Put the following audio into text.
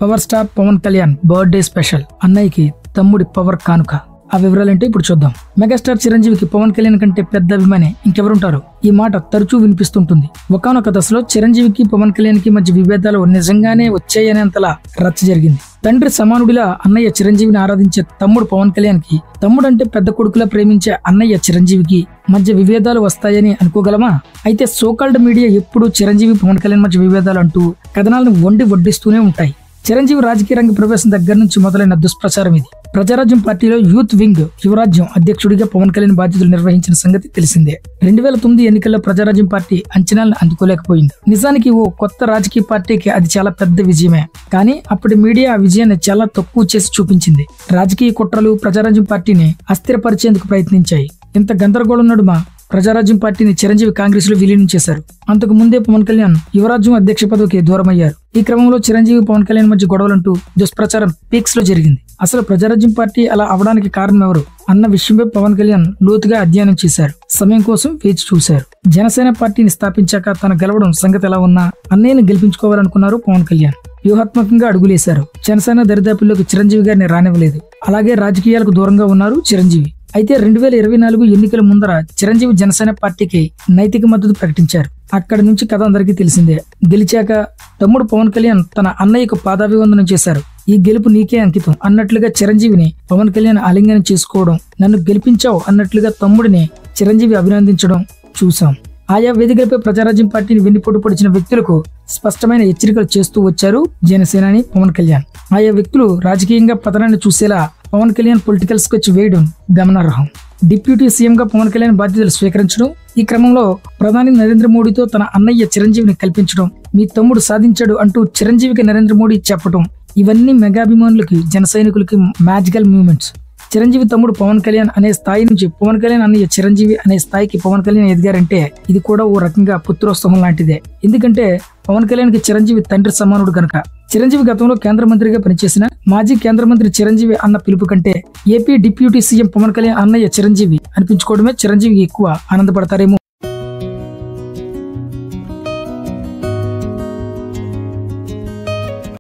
Power star Pawan Kalyan birthday special, అన్నయ్యకి తమ్ముడి power కానుక. ఆ వివరాలేంటో ఇప్పుడు చూద్దాం. మెగాస్టార్ చిరంజీవికి పవన్ కళ్యాణ్ కంటే పెద్ద అభిమాని ఇంకెవరుంటారు? ఈ మాట తరచూ వినిపిస్తుంటుంది. ఒకానొక దశలో చిరంజీవికి పవన్ కళ్యాణ్ కి మధ్య విభేదాలు నిజంగానే వచ్చాయనేంతలా రచ్చ జరిగింది. తండ్రి సమానుడిలా అన్నయ్య చిరంజీవిని ఆరాధించే తమ్ముడు పవన్ కళ్యాణ్ కి, తమ్ముడంటే పెద్ద కొడుకులా ప్రేమించే అన్నయ్య చిరంజీవికి మధ్య విభేదాలు వస్తాయని అనుకోగలమా? అయితే సోకాల్డ్ మీడియా ఎప్పుడూ చిరంజీవి పవన్ కళ్యాణ్ మధ్య విభేదాలు అంటూ కథనాలను వడ్డిస్తూనే ఉంటాయి. చిరంజీవి రాజకీయ రంగ ప్రవేశం దగ్గర నుంచి మొదలైన దుష్ప్రచారం ఇది. ప్రజారాజ్యం పార్టీలో యూత్ వింగ్ యువరాజ్యం అధ్యక్షుడిగా పవన్ కళ్యాణ్ బాధ్యతలు నిర్వహించిన సంగతి తెలిసిందే. 2009 ఎన్నికల్లో ప్రజారాజ్యం పార్టీ అంచనాలను అందుకోలేకపోయింది. నిజానికి ఓ కొత్త రాజకీయ పార్టీకి అది చాలా పెద్ద విజయమే. కానీ అప్పటి మీడియా ఆ విజయాన్ని చాలా తక్కువ చేసి చూపించింది. రాజకీయ కుట్రలు ప్రజారాజ్యం పార్టీని అస్థిరపరిచేందుకు ప్రయత్నించాయి. ఇంత గందరగోళం నడుమ ప్రజారాజ్యం పార్టీని చిరంజీవి కాంగ్రెస్ లో విలీనం చేశారు. అంతకు ముందే పవన్ కళ్యాణ్ యువరాజ్యం అధ్యక్ష పదవికి దూరమయ్యారు. ఈ క్రమంలో చిరంజీవి పవన్ కళ్యాణ్ మధ్య గొడవలంటూ దుష్ప్రచారం పీక్స్ లో జరిగింది. అసలు ప్రజారాజ్యం పార్టీ అలా అవడానికి కారణం ఎవరు అన్న విషయంపై పవన్ కళ్యాణ్ లోతుగా అధ్యయనం చేశారు. సమయం కోసం వేచి చూశారు. జనసేన పార్టీని స్థాపించాక తన గెలవడం సంగతి ఎలా ఉన్నా అన్నయ్యను గెలిపించుకోవాలనుకున్నారు పవన్ కళ్యాణ్. వ్యూహాత్మకంగా అడుగులేశారు. జనసేన దరిదాపుల్లోకి చిరంజీవి గారిని రానివ్వలేదు. అలాగే రాజకీయాలకు దూరంగా ఉన్నారు చిరంజీవి. అయితే 2024 ఎన్నికల ముందర చిరంజీవి జనసేన పార్టీకి నైతిక మద్దతు ప్రకటించారు. అక్కడి నుంచి కథ అందరికీ తెలిసిందే. గెలిచాక తమ్ముడు పవన్ కళ్యాణ్ తన అన్నయ్యకు పాదాభివందనం చేశారు. ఈ గెలుపు నీకే అంకితం అన్నట్లుగా చిరంజీవిని పవన్ కళ్యాణ్ ఆలింగనం చేసుకోవడం, నన్ను గెలిపించావు అన్నట్లుగా తమ్ముడిని చిరంజీవి అభినందించడం చూశాం. ఆయా వేదికలపై ప్రజారాజ్యం పార్టీని వెన్నుపోటు పొడిచిన వ్యక్తులకు స్పష్టమైన హెచ్చరికలు చేస్తూ వచ్చారు జనసేనాని పవన్ కళ్యాణ్. ఆయా వ్యక్తులు రాజకీయంగా పతనాన్ని చూసేలా పవన్ కళ్యాణ్ పొలిటికల్ స్కెచ్ వేయడం గమనార్హం. డిప్యూటీ సీఎం గా పవన్ కళ్యాణ్ బాధ్యతలు స్వీకరించడం, ఈ క్రమంలో ప్రధాని నరేంద్ర మోడీతో తన అన్నయ్య చిరంజీవిని కల్పించడం, మీ తమ్ముడు సాధించాడు అంటూ చిరంజీవికి నరేంద్ర మోడీ చెప్పడం, ఇవన్నీ మెగాభిమానులకి జన సైనికులకి మ్యాజికల్ మూమెంట్స్. చిరంజీవి తమ్ముడు పవన్ కళ్యాణ్ అనే స్థాయి నుంచి పవన్ కళ్యాణ్ అన్నయ్య చిరంజీవి అనే స్థాయికి పవన్ కళ్యాణ్ ఎదిగారంటే ఇది కూడా ఓ రకంగా పుత్రోత్సవం లాంటిదే. ఎందుకంటే పవన్ కళ్యాణ్ కి చిరంజీవి తండ్రి సమానుడు గనక. చిరంజీవి గతంలో కేంద్ర మంత్రిగా పనిచేసిన మాజీ కేంద్ర మంత్రి చిరంజీవి అన్న పిలుపు కంటే AP deputy CM Pawan Kalyan అన్నయ్య చిరంజీవి అనిపించుకోవడమే చిరంజీవి ఎక్కువ ఆనందపడతారేమో.